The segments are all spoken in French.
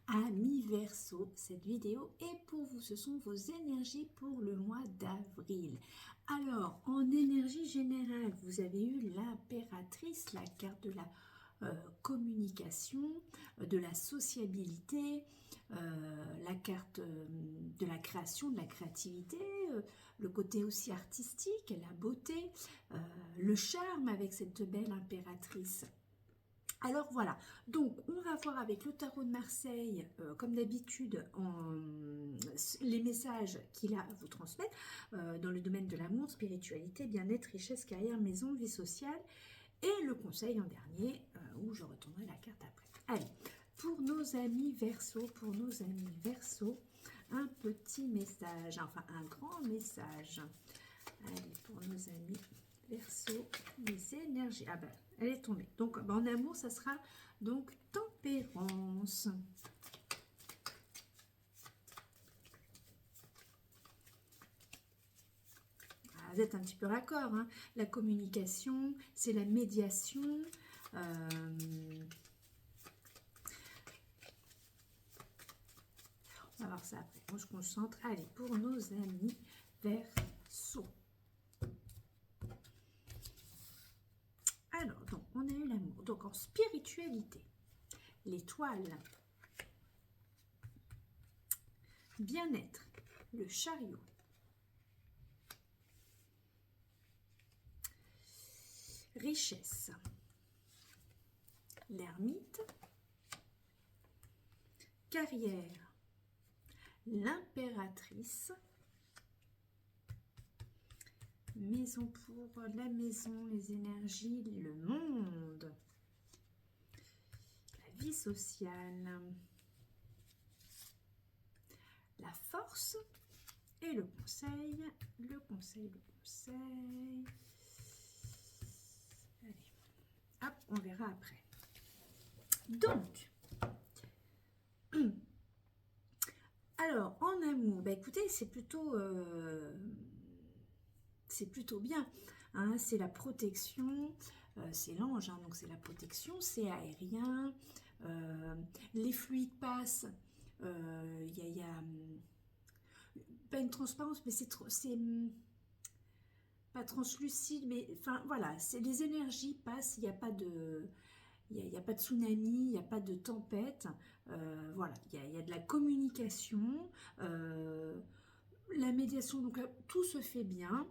Amis Verseau, cette vidéo est pour vous, ce sont vos énergies pour le mois d'avril. Alors, en énergie générale, vous avez eu l'impératrice, la carte de la communication, de la sociabilité, la carte de la création, de la créativité, le côté aussi artistique, la beauté, le charme avec cette belle impératrice. Alors voilà, donc on va voir avec le tarot de Marseille, comme d'habitude, les messages qu'il a à vous transmettre dans le domaine de l'amour, spiritualité, bien-être, richesse, carrière, maison, vie sociale, et le conseil en dernier, où je retournerai la carte après. Allez, pour nos amis Verseau, un petit message, enfin un grand message. Allez, pour nos amis Verseau, les énergies. Ah ben, elle est tombée. Donc, en amour, ça sera donc tempérance. Ah, vous êtes un petit peu raccord, hein. La communication, c'est la médiation. On va voir ça après. On se concentre. Allez, pour nos amis Verseau. Alors, donc, on a eu l'amour. Donc, en spiritualité, l'étoile, bien-être, le chariot, richesse, l'ermite, carrière, l'impératrice, maison pour la maison, les énergies, le monde, la vie sociale, la force et le conseil, Allez, hop, on verra après. Donc, alors, en amour, bah écoutez, c'est plutôt bien, hein, c'est la protection, c'est l'ange, hein, donc c'est la protection, c'est aérien, les fluides passent, il y a pas une transparence, mais c'est pas translucide, mais enfin voilà, les énergies passent, il n'y a pas de... Il n'y a pas de tsunami, il n'y a pas de tempête, voilà, il y a de la communication, la médiation, donc là, tout se fait bien.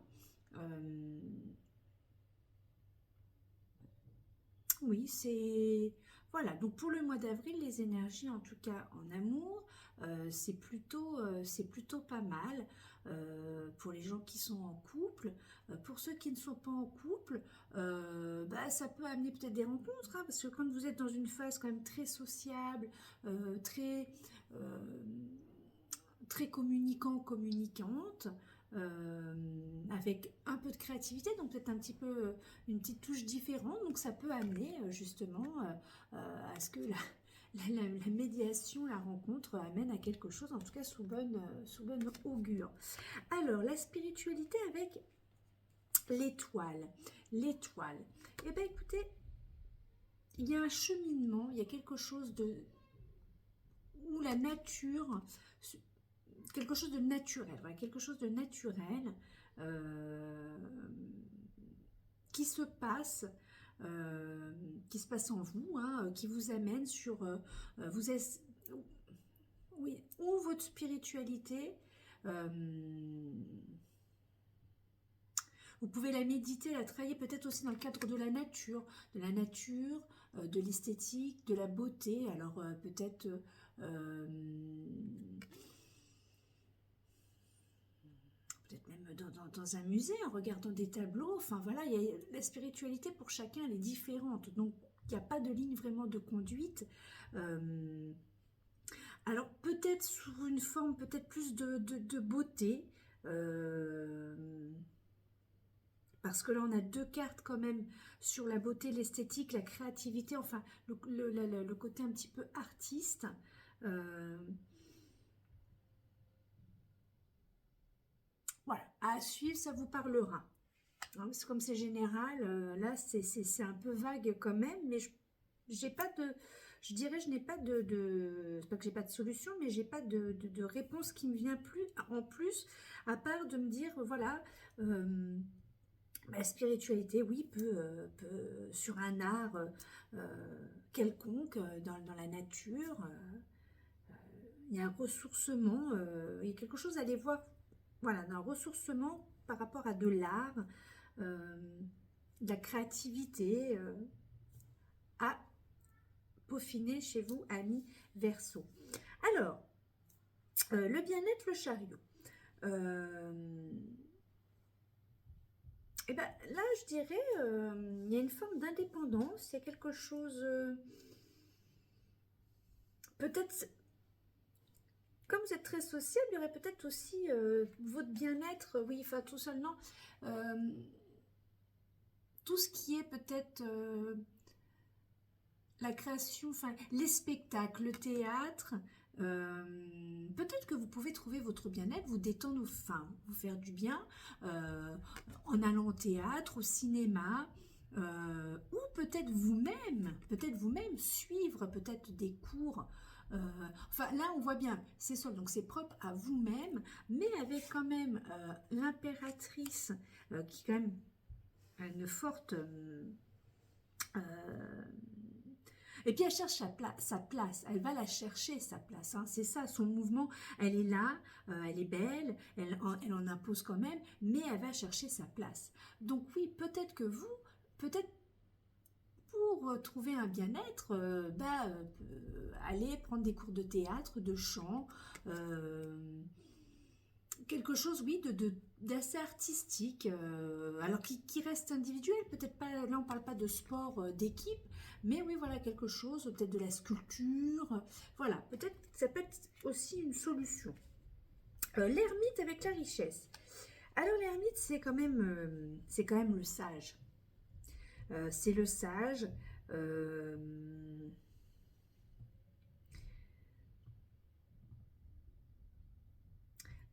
Oui, c'est... Voilà, donc pour le mois d'avril, les énergies, en tout cas en amour, c'est plutôt pas mal pour les gens qui sont en couple. Pour ceux qui ne sont pas en couple, bah, ça peut amener peut-être des rencontres, hein, parce que quand vous êtes dans une phase quand même très sociable, euh, très communicant, communicante, avec un peu de créativité, donc peut-être un petit peu une petite touche différente, donc ça peut amener justement à ce que la médiation, la rencontre amène à quelque chose, en tout cas sous bonne augure. Alors, la spiritualité avec l'étoile. L'étoile. Eh bien, écoutez, il y a un cheminement, il y a quelque chose de... où la nature... quelque chose de naturel, voilà, quelque chose de naturel qui se passe en vous, hein, qui vous amène sur vous êtes, oui, ou votre spiritualité. Vous pouvez la méditer, la travailler peut-être aussi dans le cadre de la nature, de l'esthétique, de la beauté. Alors peut-être peut-être même dans un musée, en regardant des tableaux. Enfin voilà, la spiritualité pour chacun, elle est différente. Donc, il n'y a pas de ligne vraiment de conduite. Alors, peut-être sous une forme peut-être plus de beauté. Parce que là, on a deux cartes quand même sur la beauté, l'esthétique, la créativité, enfin, le côté un petit peu artiste. Voilà, à suivre, ça vous parlera. Hein, comme c'est général, là, c'est un peu vague quand même, mais je je dirais, je n'ai pas c'est pas que j'ai pas de solution, mais j'ai pas de réponse qui me vient plus en plus, à part de me dire, voilà, la spiritualité, oui, peut sur un art quelconque, dans la nature, il y a un ressourcement, il y a quelque chose à aller voir, voilà, d'un ressourcement par rapport à de l'art, euh, de la créativité, à peaufiner chez vous, amis Verseau. Alors, le bien-être, le chariot. Et ben là, je dirais, il y a une forme d'indépendance, il y a quelque chose, peut-être, comme vous êtes très sociable, il y aurait peut-être aussi votre bien-être, oui, enfin tout seulement, euh, tout ce qui est peut-être la création, enfin les spectacles, le théâtre, peut-être que vous pouvez trouver votre bien-être, vous détendre, enfin vous faire du bien en allant au théâtre, au cinéma, ou peut-être vous-même suivre peut-être des cours. Enfin là on voit bien, c'est ça, donc c'est propre à vous-même, mais avec quand même l'impératrice qui est quand même une forte et puis elle cherche sa place, elle va la chercher sa place, hein. C'est ça, son mouvement, elle est là, elle est belle, elle en impose quand même, mais elle va chercher sa place. Donc oui, peut-être que vous, peut-être pour trouver un bien-être, aller prendre des cours de théâtre, de chant, quelque chose, oui, d'assez artistique, alors qui reste individuel, peut-être pas, là on parle pas de sport d'équipe, mais oui, voilà, quelque chose, peut-être de la sculpture, voilà, peut-être ça peut être aussi une solution. L'ermite avec la richesse. Alors l'ermite, c'est quand même le sage. C'est le sage. euh,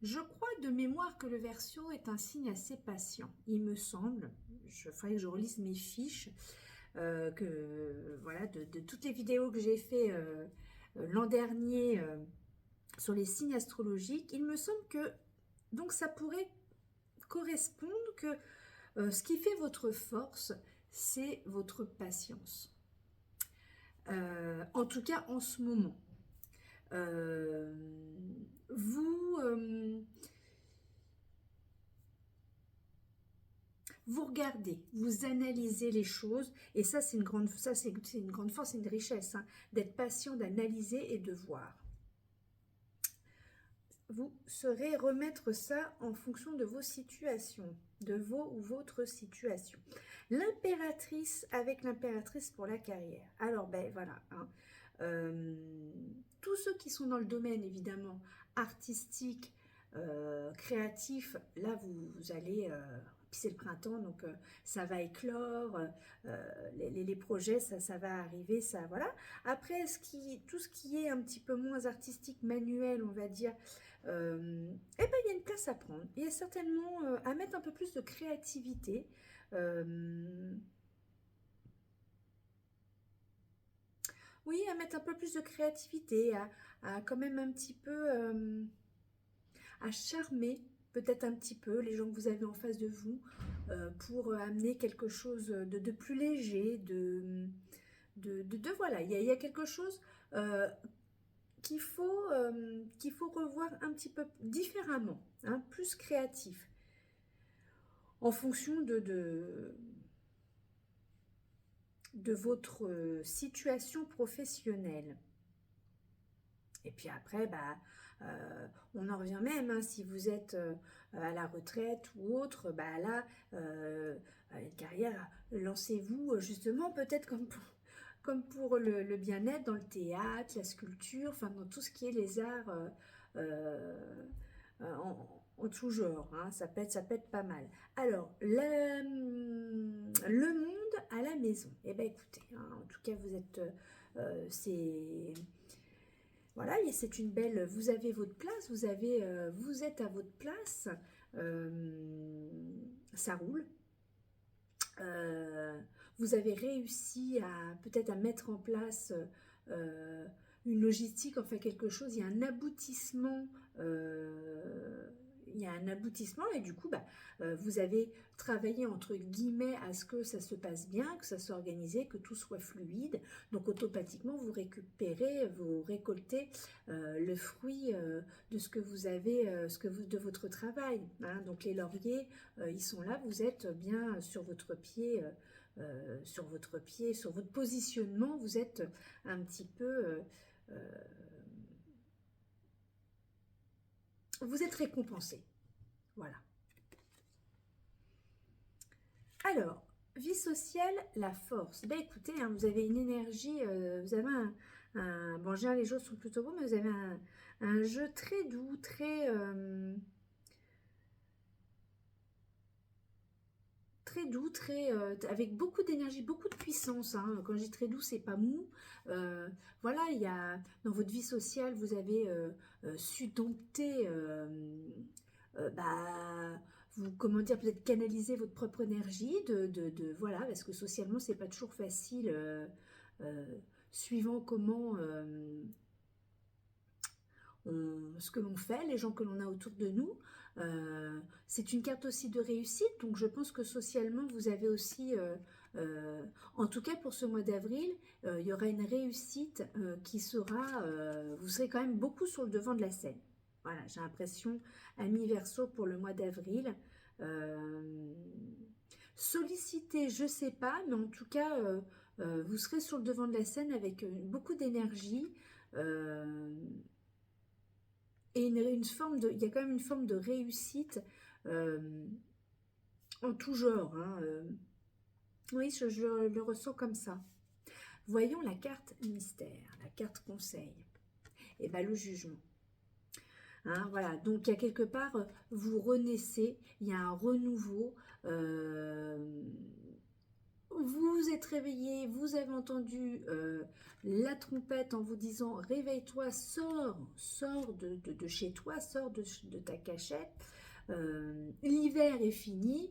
Je crois de mémoire que le Verseau est un signe assez patient, il me semble. Il faudrait que je relise mes fiches, que voilà, de toutes les vidéos que j'ai fait l'an dernier sur les signes astrologiques, il me semble que donc ça pourrait correspondre que ce qui fait votre force, c'est votre patience. En tout cas en ce moment. Euh, vous, vous regardez, vous analysez les choses, et ça c'est une grande, c'est une grande force, c'est une richesse, hein, d'être patient, d'analyser et de voir. Vous saurez remettre ça en fonction de vos situations, de vos ou votre situation. L'impératrice avec l'impératrice pour la carrière. Alors ben voilà, hein, tous ceux qui sont dans le domaine évidemment artistique, créatif, là vous allez, puis c'est le printemps donc ça va éclore, les projets ça va arriver, ça voilà. Après tout ce qui est un petit peu moins artistique, manuel on va dire, eh ben, il y a une place à prendre. Il y a certainement à mettre un peu plus de créativité. Oui, à mettre un peu plus de créativité, à quand même un petit peu à charmer peut-être un petit peu les gens que vous avez en face de vous pour amener quelque chose de plus léger, voilà, il y a quelque chose qu'il faut revoir un petit peu différemment, hein, plus créatif, en fonction de votre situation professionnelle. Et puis après, bah, on en revient même, hein, si vous êtes à la retraite ou autre, bah là, une carrière, lancez-vous justement peut-être comme pour le bien-être dans le théâtre, la sculpture, enfin dans tout ce qui est les arts en tout genre, hein, ça peut être pas mal. Alors, le monde à la maison. Eh bien écoutez, hein, en tout cas vous êtes, c'est... Voilà, c'est une belle. Vous avez votre place, vous êtes à votre place. Ça roule. Vous avez réussi à peut-être à mettre en place une logistique, enfin quelque chose, il y a un aboutissement, et du coup, vous avez travaillé entre guillemets à ce que ça se passe bien, que ça soit organisé, que tout soit fluide. Donc automatiquement, vous récupérez, vous récoltez le fruit de ce que vous avez, de votre travail. Hein. Donc les lauriers, ils sont là, vous êtes bien sur votre pied. Sur votre positionnement, vous êtes un petit peu, vous êtes récompensé. Voilà. Alors, vie sociale, la force. Ben écoutez, hein, vous avez une énergie, vous avez bon, déjà les choses sont plutôt beaux, mais vous avez un jeu très doux, très doux, avec beaucoup d'énergie, beaucoup de puissance. Hein. Quand je dis très doux, c'est pas mou. Voilà, il y a dans votre vie sociale, vous avez su dompter, vous, comment dire, peut-être canaliser votre propre énergie, voilà, parce que socialement, c'est pas toujours facile, suivant comment ce que l'on fait, les gens que l'on a autour de nous. C'est une carte aussi de réussite, donc je pense que socialement, vous avez aussi, en tout cas pour ce mois d'avril, il y aura une réussite qui sera, vous serez quand même beaucoup sur le devant de la scène. Voilà, j'ai l'impression, ami Verseau pour le mois d'avril. Sollicité, je sais pas, mais en tout cas, vous serez sur le devant de la scène avec beaucoup d'énergie. Et une forme de, il y a quand même une forme de réussite en tout genre. Hein, oui, je le ressens comme ça. Voyons la carte mystère, la carte conseil. Et bien le jugement. Hein, voilà, donc il y a quelque part, vous renaissez, il y a un renouveau. Vous êtes réveillé, vous avez entendu la trompette en vous disant réveille-toi, sors de chez toi, sors de ta cachette. L'hiver est fini,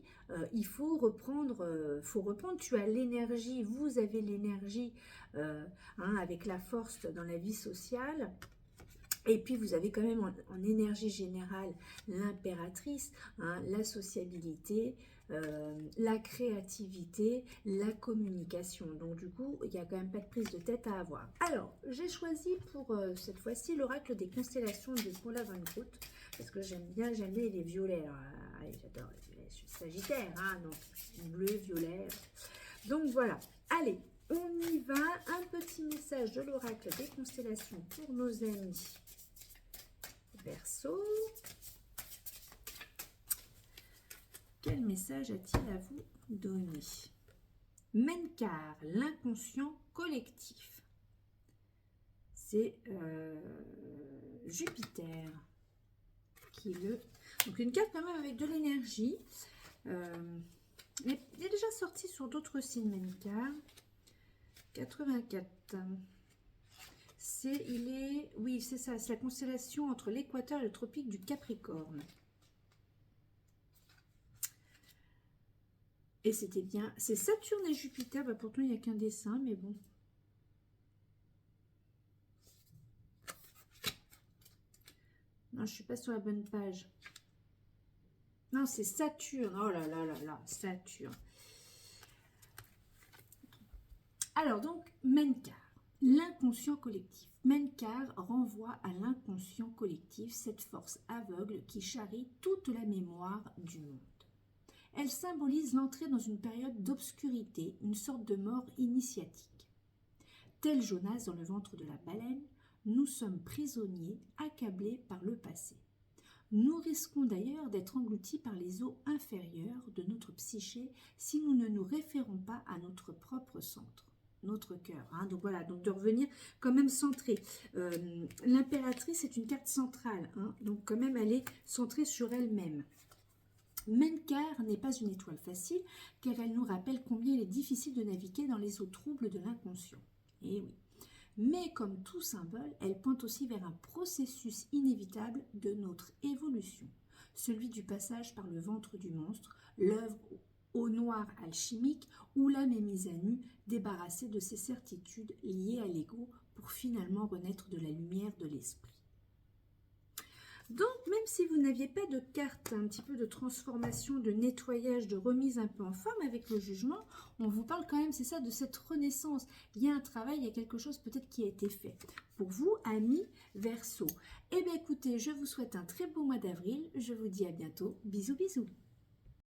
il faut reprendre, tu as l'énergie, vous avez l'énergie avec la force dans la vie sociale. Et puis vous avez quand même en énergie générale l'impératrice, hein, la sociabilité, la créativité, la communication. Donc du coup, il n'y a quand même pas de prise de tête à avoir. Alors, j'ai choisi pour cette fois-ci l'oracle des constellations de Paula Van Groot, parce que j'aime bien les violets. Alors, allez, j'adore les violets, je suis sagittaire, hein, donc bleu, violet. Donc voilà, allez, on y va. Un petit message de l'oracle des constellations pour nos amis Verseau. Quel message a-t-il à vous donner? Menkar, l'inconscient collectif. C'est Jupiter qui est le... Donc une carte quand même avec de l'énergie. Il est déjà sorti sur d'autres signes, Menkar. 84. Oui, c'est ça, c'est la constellation entre l'équateur et le tropique du Capricorne. Et c'était bien, c'est Saturne et Jupiter, pourtant il n'y a qu'un dessin, mais bon. Non, je ne suis pas sur la bonne page. Non, c'est Saturne, oh là là là là, Saturne. Alors donc, Menkar. L'inconscient collectif. Menkar renvoie à l'inconscient collectif cette force aveugle qui charrie toute la mémoire du monde. Elle symbolise l'entrée dans une période d'obscurité, une sorte de mort initiatique. Tel Jonas dans le ventre de la baleine, nous sommes prisonniers, accablés par le passé. Nous risquons d'ailleurs d'être engloutis par les eaux inférieures de notre psyché si nous ne nous référons pas à notre propre centre. Notre cœur. Hein. Donc voilà, donc de revenir quand même centré. L'impératrice est une carte centrale, hein, donc quand même elle est centrée sur elle-même. Menkar n'est pas une étoile facile, car elle nous rappelle combien il est difficile de naviguer dans les eaux troubles de l'inconscient. Et oui. Mais comme tout symbole, elle pointe aussi vers un processus inévitable de notre évolution, celui du passage par le ventre du monstre, l'œuvre au noir alchimique où l'âme est mise à nu, débarrassée de ses certitudes liées à l'ego pour finalement renaître de la lumière de l'esprit. Donc, même si vous n'aviez pas de carte, un petit peu de transformation, de nettoyage, de remise un peu en forme avec le jugement, on vous parle quand même, c'est ça, de cette renaissance. Il y a un travail, il y a quelque chose peut-être qui a été fait. Pour vous, amis Verseau. Eh bien, écoutez, je vous souhaite un très beau mois d'avril. Je vous dis à bientôt. Bisous, bisous.